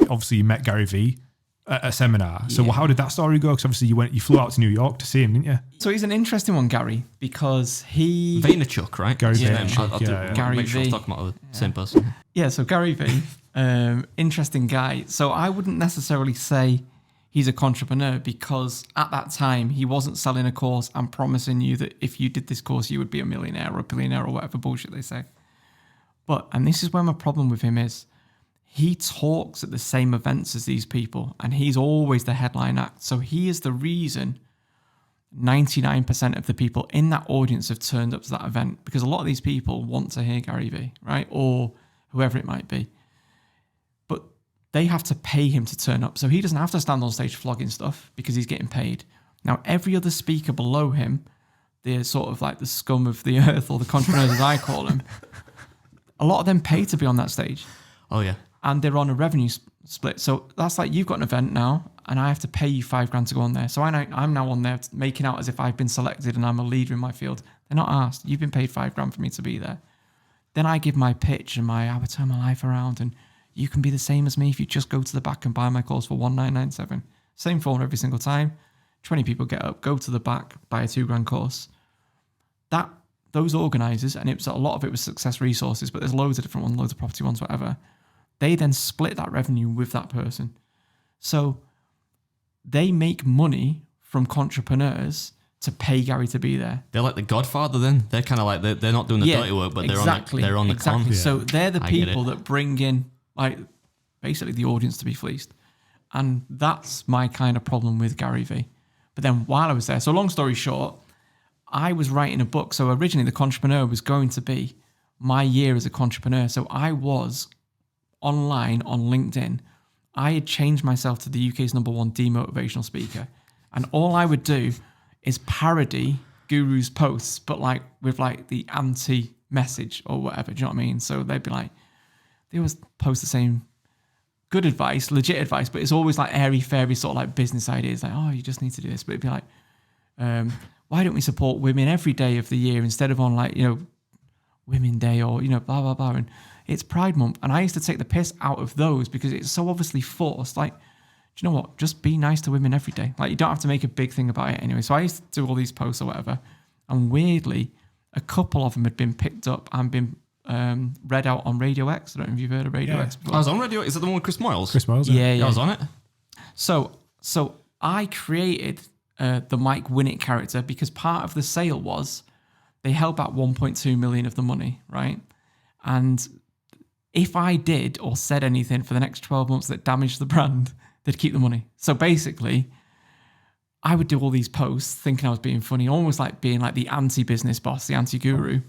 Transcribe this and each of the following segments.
obviously you met GaryVee at a seminar. So how did that story go? Because obviously you flew out to New York to see him, didn't you? So he's an interesting one, Gary, because he... Vaynerchuk, right? Gary Vaynerchuk. Gary make sure I'm V. talking about the same person. Yeah, so GaryVee, interesting guy. So I wouldn't necessarily say he's a entrepreneur because at that time he wasn't selling a course and promising you that if you did this course you would be a millionaire or a billionaire or whatever bullshit they say. And this is where my problem with him is, he talks at the same events as these people and he's always the headline act. So he is the reason 99% of the people in that audience have turned up to that event, because a lot of these people want to hear GaryVee, right? Or whoever it might be. But they have to pay him to turn up. So he doesn't have to stand on stage flogging stuff because he's getting paid. Now, every other speaker below him, they're sort of like the scum of the earth, or the entrepreneurs as I call them, a lot of them pay to be on that stage. Oh, yeah. And they're on a revenue split. So that's like, you've got an event now and I have to pay you $5,000 to go on there. So I'm now on there making out as if I've been selected and I'm a leader in my field. They're not asked. You've been paid $5,000 for me to be there. Then I give my pitch and I would turn my life around, and you can be the same as me if you just go to the back and buy my course for $1,997. Same form every single time. 20 people get up, go to the back, buy a $2,000 course. Those organisers, and a lot of it was Success Resources, but there's loads of different ones, loads of property ones, whatever. They then split that revenue with that person. So they make money from entrepreneurs to pay Gary to be there. They're like the Godfather then. They're kind of like, they're not doing the dirty work, but they're on the con. Yeah. So they're the people that bring in like basically the audience to be fleeced. And that's my kind of problem with GaryVee. But then while I was there, so long story short, I was writing a book. So originally the Entrepreneur was going to be my year as a entrepreneur. So I was online on LinkedIn. I had changed myself to the UK's #1 demotivational speaker. And all I would do is parody Guru's posts, but like with like the anti-message or whatever. Do you know what I mean? So they'd be like, they always post the same good advice, legit advice, but it's always like airy-fairy sort of like business ideas. Like, oh, you just need to do this. But it'd be like, why don't we support women every day of the year instead of on like, Women Day or, blah, blah, blah. And it's Pride Month. And I used to take the piss out of those because it's so obviously forced. Like, do you know what? Just be nice to women every day. Like, you don't have to make a big thing about it anyway. So I used to do all these posts or whatever. And weirdly, a couple of them had been picked up and been read out on Radio X. I don't know if you've heard of Radio X before. I was on Radio X. Is it the one with Chris Moyles? Chris Moyles, yeah. I was on it. So I created the Mike Winnet character because part of the sale was they held back 1.2 million of the money, right? And if I did or said anything for the next 12 months that damaged the brand, they'd keep the money. So basically, I would do all these posts thinking I was being funny, almost like being like the anti-business boss, the anti-guru.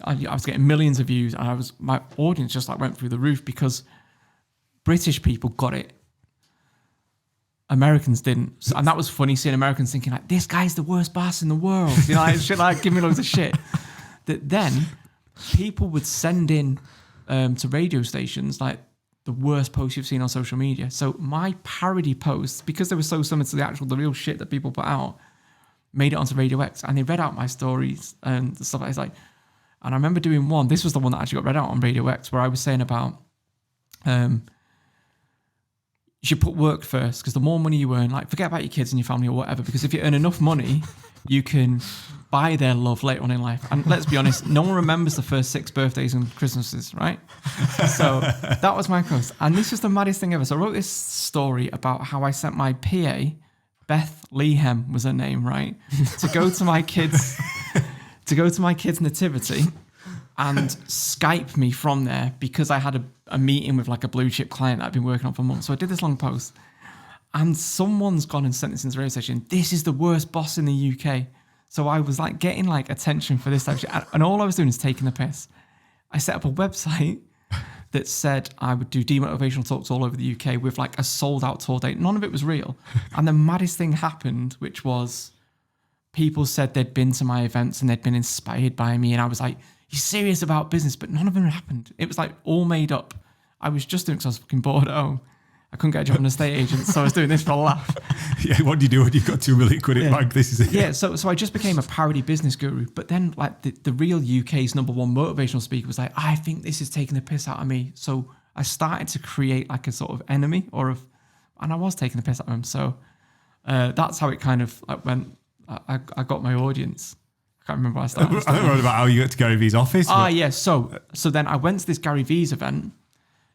I was getting millions of views, and my audience just like went through the roof because British people got it. Americans didn't. And that was funny, seeing Americans thinking like, this guy's the worst boss in the world. Shit like, give me loads of shit. That then people would send in to radio stations like the worst posts you've seen on social media. So my parody posts, because they were so similar to the real shit that people put out, made it onto Radio X, and they read out my stories and stuff like that. And I remember doing one, this was the one that actually got read out on Radio X, where I was saying about you should put work first, because the more money you earn, like forget about your kids and your family or whatever, because if you earn enough money, you can buy their love later on in life. And let's be honest, no one remembers the first 6 birthdays and Christmases, right? So that was my post. And this is the maddest thing ever. So I wrote this story about how I sent my PA, Beth Lehem was her name, right? To go to my kids' nativity and Skype me from there because I had a meeting with like a blue chip client that I'd been working on for months. So I did this long post, and someone's gone and sent this into the radio station. This is the worst boss in the UK. So I was like getting like attention for this type of shit. And all I was doing is taking the piss. I set up a website that said I would do demotivational talks all over the UK with like a sold out tour date. None of it was real. And the maddest thing happened, which was people said they'd been to my events and they'd been inspired by me. And I was like, you serious about business? But none of them happened. It was like all made up. I was just doing it because I was fucking bored at home. I couldn't get a job in an estate agent, so I was doing this for a laugh. Yeah, what do you do when you've got 2 million quid in bank? This is it. Yeah, so I just became a parody business guru. But then like the real UK's #1 motivational speaker was like, I think this is taking the piss out of me. So I started to create like a sort of enemy and I was taking the piss out of him. So that's how it kind of like went. I got my audience. I can't remember how I started. I don't know about how you got to Gary Vee's office. Yeah. So then I went to this Gary Vee's event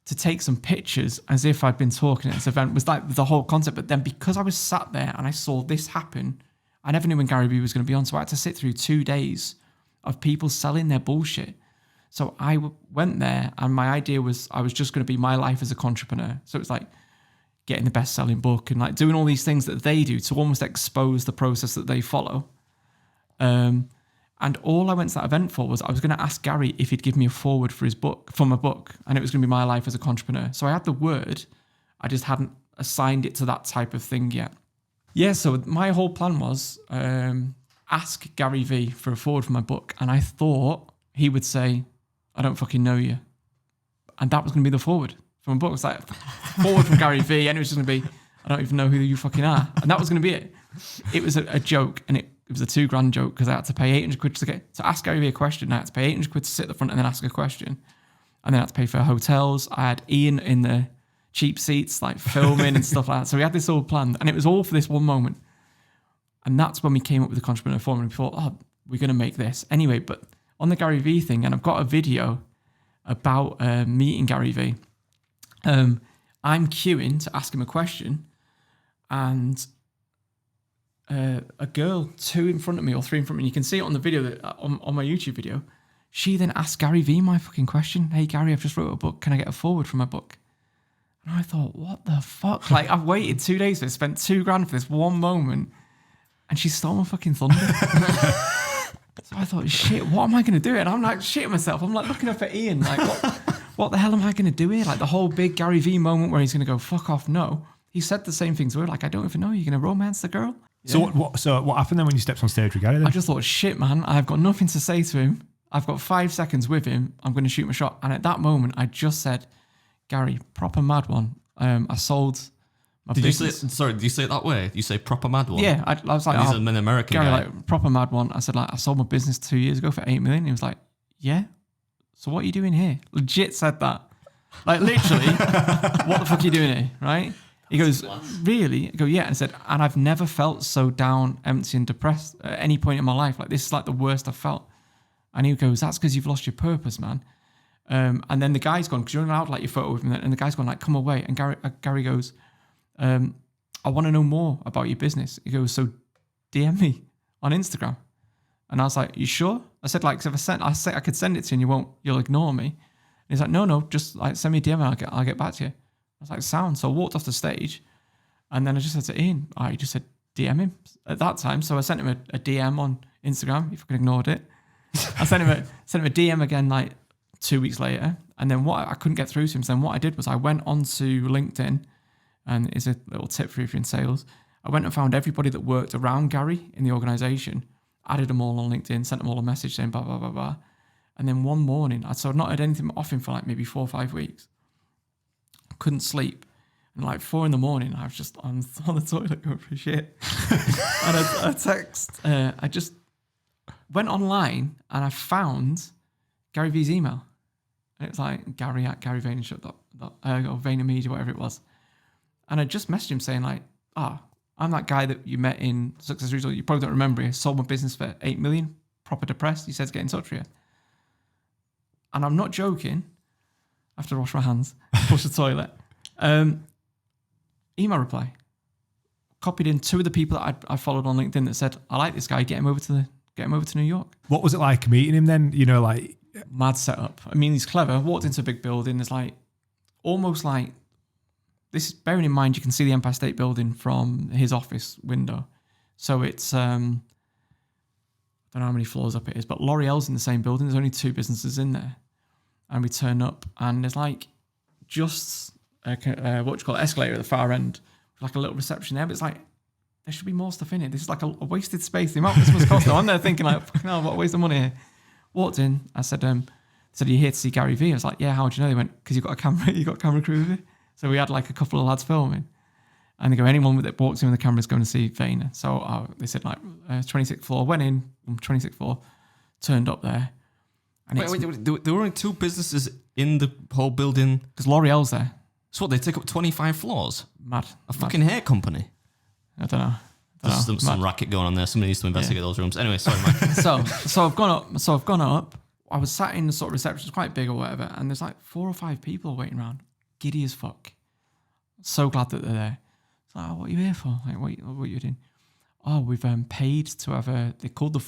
to take some pictures as if I'd been talking at this event. It was like the whole concept. But then because I was sat there and I saw this happen, I never knew when Gary Vee was going to be on. So I had to sit through 2 days of people selling their bullshit. So I went there and my idea was I was just going to be my life as a entrepreneur. So it's like getting the best-selling book and like doing all these things that they do to almost expose the process that they follow. And all I went to that event for was I was going to ask Gary if he'd give me a forward for my book, and it was going to be my life as a entrepreneur. So I had the word, I just hadn't assigned it to that type of thing yet. Yeah, so my whole plan was ask Gary Vee for a forward for my book, and I thought he would say, I don't fucking know you. And that was going to be the forward for my book. It was like, forward from Gary Vee, and it was just going to be, I don't even know who you fucking are. And that was going to be it. It was a joke, and it was a $2,000 joke because I had to pay 800 quid to ask Gary Vee a question. I had to pay 800 quid to sit at the front and then ask a question. And then I had to pay for hotels. I had Ian in the cheap seats, like filming and stuff like that. So we had this all planned, and it was all for this one moment. And that's when we came up with the Entrepreneur Formula. We thought, oh, we're going to make this. Anyway, but on the Gary Vee thing, and I've got a video about meeting Gary Vee. I'm queuing to ask him a question, and a girl, 2 in front of me or 3 in front of me, you can see it on the video that on my YouTube video. She then asked Gary Vee my fucking question. Hey Gary, I've just wrote a book. Can I get a forward for my book? And I thought, what the fuck? Like, I've waited 2 days for this, spent $2,000 for this one moment, and she stole my fucking thunder. So I thought, shit, what am I going to do? And I'm like shitting myself. I'm like looking up at Ian, like, what the hell am I going to do here? Like the whole big Gary Vee moment where he's going to go, fuck off. No, he said the same thing to her. Like, I don't even know. You're going to romance the girl? Yeah. So what happened then when you stepped on stage with Gary then? I just thought, shit, man, I've got nothing to say to him. I've got 5 seconds with him. I'm going to shoot my shot. And at that moment, I just said, Gary, proper mad one. I sold my business. Did you say it that way? You say proper mad one? Yeah, I was like, he's an American Gary, guy. like, proper mad one. I said, like, I sold my business 2 years ago for 8 million. He was like, yeah. So what are you doing here? Legit said that. Like, literally, what the fuck are you doing here, right? He goes, really? I go, yeah. And I said, and I've never felt so down, empty and depressed at any point in my life. Like, this is like the worst I've felt. And he goes, that's because you've lost your purpose, man. And then the guy's gone, because you're allowed like your photo with him, and the guy's gone like, come away. And Gary goes, I want to know more about your business. He goes, so DM me on Instagram. And I was like, you sure? I said, like, 'cause if I could send it to you and you'll ignore me. And he's like, no, just like send me a DM and I'll get back to you. I was like, sound. So I walked off the stage, and then I just said to Ian, he just said, DM him at that time. So I sent him a DM on Instagram. He fucking ignored it. I sent him a DM again, like 2 weeks later. And then I couldn't get through to him. So then what I did was I went onto LinkedIn, and it's a little tip for you if you're in sales. I went and found everybody that worked around Gary in the organization, added them all on LinkedIn, sent them all a message saying blah, blah, blah, blah. And then one morning, I'd not heard anything off him for like maybe 4 or 5 weeks. Couldn't sleep. And like 4 a.m, I was just on the toilet going for shit. And I just went online and I found Gary Vee's email. And it was like Gary at GaryVaynerchuk or Vayner Media, whatever it was. And I just messaged him saying like, I'm that guy that you met in Success Result. You probably don't remember. He sold my business for 8 million, proper depressed. He says, get in touch with you. And I'm not joking. I have to wash my hands, flush the toilet. Email reply. Copied in 2 of the people that I followed on LinkedIn that said, I like this guy, get him over to New York. What was it like meeting him then? You know, like... Mad setup. I mean, he's clever. Walked into a big building. There's like, almost like, this is bearing in mind, you can see the Empire State Building from his office window. So it's, I don't know how many floors up it is, but L'Oreal's in the same building. There's only 2 businesses in there. And we turn up and there's like just escalator at the far end, like a little reception there. But it's like, there should be more stuff in it. This is like a wasted space. The amount this must cost. I'm there thinking like, fucking hell, what a waste of money here. Walked in. I said, are you here to see Gary Vee? I was like, yeah, how'd you know? They went, because you got a camera crew with you. So we had like a couple of lads filming. And they go, anyone that walks in with the camera is going to see Vayner. So they said like 26th floor. Went in, 26th floor, turned up there. And wait, there were only 2 businesses in the whole building. Because L'Oreal's there. So what, they take up 25 floors? Mad. Fucking hair company. I don't know. There's some racket going on there. Somebody needs to investigate those rooms. Anyway, sorry, Mike. so I've gone up. I was sat in the sort of reception, it's quite big or whatever, and there's like 4 or 5 people waiting around. Giddy as fuck. So glad that they're there. It's like, oh, what are you here for? Like, what are you doing? Oh, we've paid to have they're called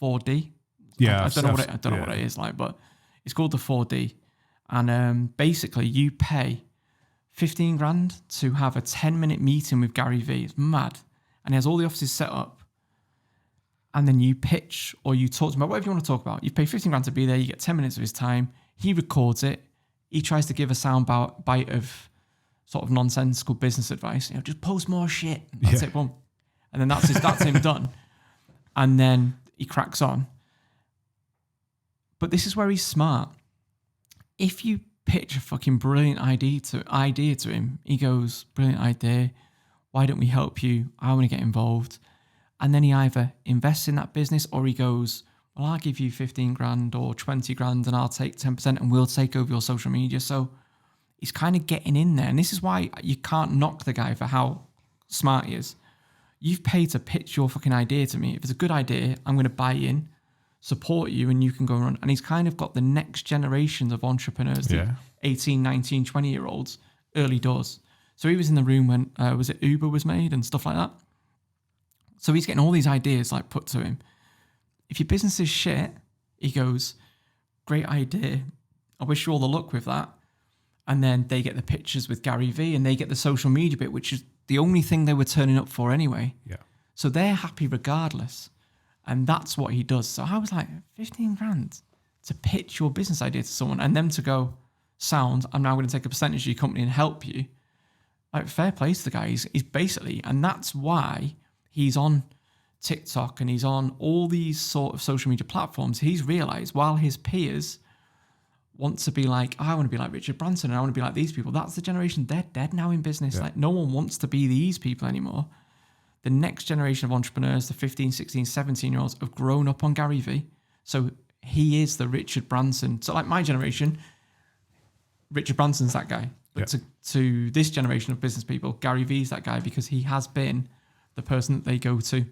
4D. Yeah, I don't know what it is like, but it's called the 4D. And basically you pay 15 grand to have a 10-minute meeting with Gary Vee. It's mad. And he has all the offices set up. And then you pitch or you talk to him about whatever you want to talk about. You pay 15 grand to be there. You get 10 minutes of his time. He records it. He tries to give a sound bite of sort of nonsensical business advice. Just post more shit. That's it, boom. And then that's him done. And then he cracks on. But this is where he's smart. If you pitch a fucking brilliant idea to him, he goes, brilliant idea. Why don't we help you? I want to get involved. And then he either invests in that business or he goes, well, I'll give you 15 grand or 20 grand and I'll take 10% and we'll take over your social media. So he's kind of getting in there. And this is why you can't knock the guy for how smart he is. You've paid to pitch your fucking idea to me. If it's a good idea, I'm going to buy in, support you, and you can go and run. And he's kind of got the next generation of entrepreneurs, the 18, 19, 20-year-olds, early doors. So he was in the room when, was it Uber was made and stuff like that? So he's getting all these ideas like put to him. If your business is shit, he goes, great idea. I wish you all the luck with that. And then they get the pictures with Gary Vee and they get the social media bit, which is the only thing they were turning up for anyway. Yeah. So they're happy regardless. And that's what he does. So I was like, 15 grand to pitch your business idea to someone and them to go, sound, I'm now going to take a percentage of your company and help you. Like, fair play to the guy. He's basically, and that's why he's on TikTok and he's on all these sort of social media platforms. He's realized while his peers want to be like, I want to be like Richard Branson and I want to be like these people. That's the generation. They're dead now in business. Yeah. Like, no one wants to be these people anymore. The next generation of entrepreneurs, the 15, 16, 17-year-olds have grown up on Gary Vee. So he is the Richard Branson. So like my generation, Richard Branson's that guy. But to this generation of business people, Gary Vee's that guy because he has been the person that they go to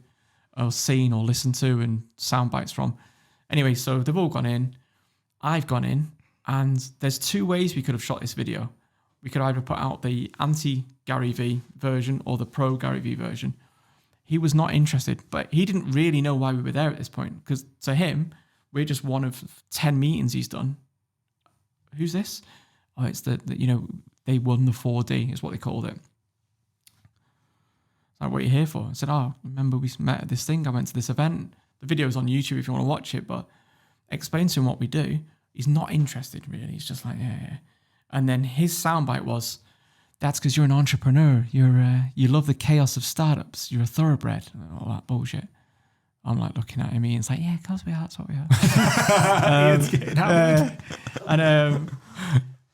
or seen or listen to and sound bites from. Anyway, so they've all gone in. I've gone in. And there's 2 ways we could have shot this video. We could either put out the anti-Gary Vee version or the pro-Gary Vee version. He was not interested, but he didn't really know why we were there at this point. Because to him, we're just one of 10 meetings he's done. Who's this? Oh, it's they won the 4D is what they called it. Like, what are you here for? I said, oh, remember we met at this thing. I went to this event. The video's on YouTube if you want to watch it, but explain to him what we do. He's not interested, really. He's just like, yeah. And then his soundbite was, that's because you're an entrepreneur. You love the chaos of startups. You're a thoroughbred. And all that bullshit. I'm like looking at him. Ian's like, yeah, of course we are. That's what we are.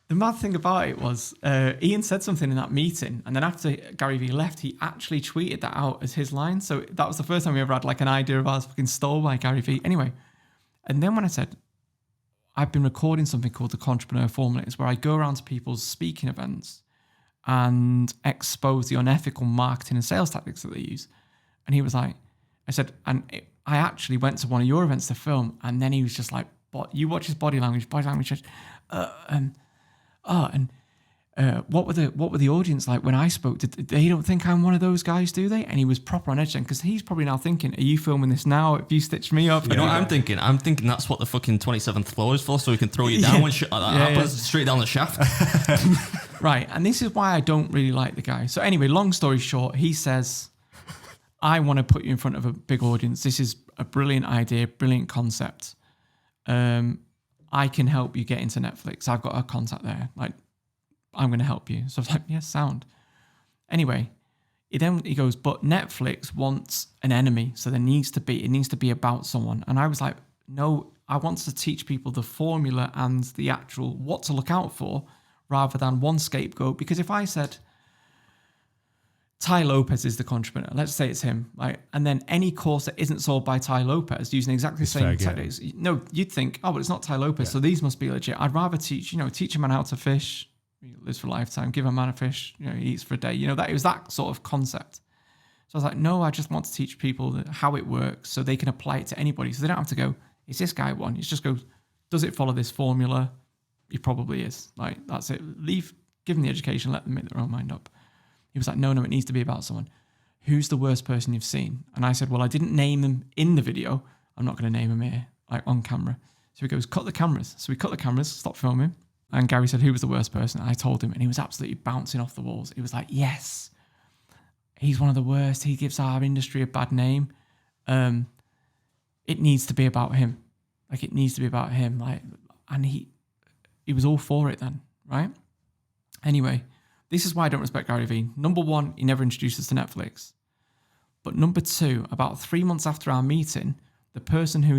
The mad thing about it was Ian said something in that meeting. And then after Gary Vee left, he actually tweeted that out as his line. So that was the first time we ever had like an idea of ours fucking stole by Gary Vee. Anyway. And then when I said, I've been recording something called the Entrepreneur Formula. It's where I go around to people's speaking events and expose the unethical marketing and sales tactics that they use. And he was like, I said, I actually went to one of your events to film. And then he was just like, you watch his body language, what were the audience like when I spoke? They don't think I'm one of those guys, do they? And he was proper on edge then because he's probably now thinking, are you filming this now? If you stitched me up? You know what I'm thinking? I'm thinking that's what the fucking 27th floor is for, so he can throw you down when shit like that happens, straight down the shaft. Right, and this is why I don't really like the guy. So anyway, long story short, he says, I want to put you in front of a big audience. This is a brilliant idea, brilliant concept. I can help you get into Netflix. I've got a contact there. Like, I'm going to help you. So I was like, yes, sound. Anyway, he goes, but Netflix wants an enemy. So it needs to be about someone. And I was like, no, I want to teach people the formula and the actual what to look out for rather than one scapegoat. Because if I said, Ty Lopez is the contributor. Let's say it's him. Like, and then any course that isn't sold by Ty Lopez using exactly the same techniques. No, you'd think, oh, but it's not Ty Lopez, so these must be legit. I'd rather teach a man how to fish. He lives for a lifetime. Give a man a fish. He eats for a day. That it was that sort of concept. So I was like, no, I just want to teach people how it works so they can apply it to anybody. So they don't have to go, is this guy one? It's just go, does it follow this formula? He probably is. Like, that's it. Give them the education, let them make their own mind up. He was like, no, it needs to be about someone. Who's the worst person you've seen? And I said, well, I didn't name them in the video. I'm not going to name them here, like on camera. So he goes, cut the cameras. So we cut the cameras, stopped filming. And Gary said, who was the worst person? I told him, and he was absolutely bouncing off the walls. He was like, yes, he's one of the worst. He gives our industry a bad name. It needs to be about him. Like, it needs to be about him. Like, and he was all for it then, right? Anyway, this is why I don't respect Gary Vee. Number one, he never introduced us to Netflix. But number two, about 3 months after our meeting, the person who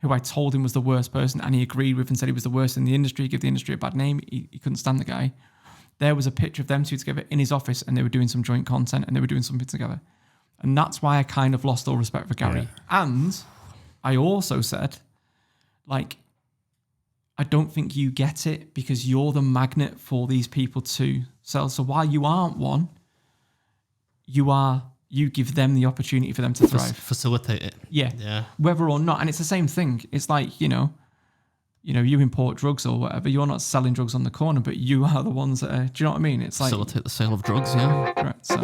I told him was the worst person, and he agreed with and said he was the worst in the industry, give the industry a bad name, he couldn't stand the guy. There was a picture of them two together in his office, and they were doing some joint content, and they were doing something together. And that's why I kind of lost all respect for Gary. Yeah. And I also said, like, I don't think you get it because you're the magnet for these people to sell. So while you aren't one, you give them the opportunity for them to thrive. Facilitate it. Yeah. Whether or not. And it's the same thing. It's like, you import drugs or whatever. You're not selling drugs on the corner, but you are the ones that are, do you know what I mean? It's like facilitate the sale of drugs, yeah. Correct. So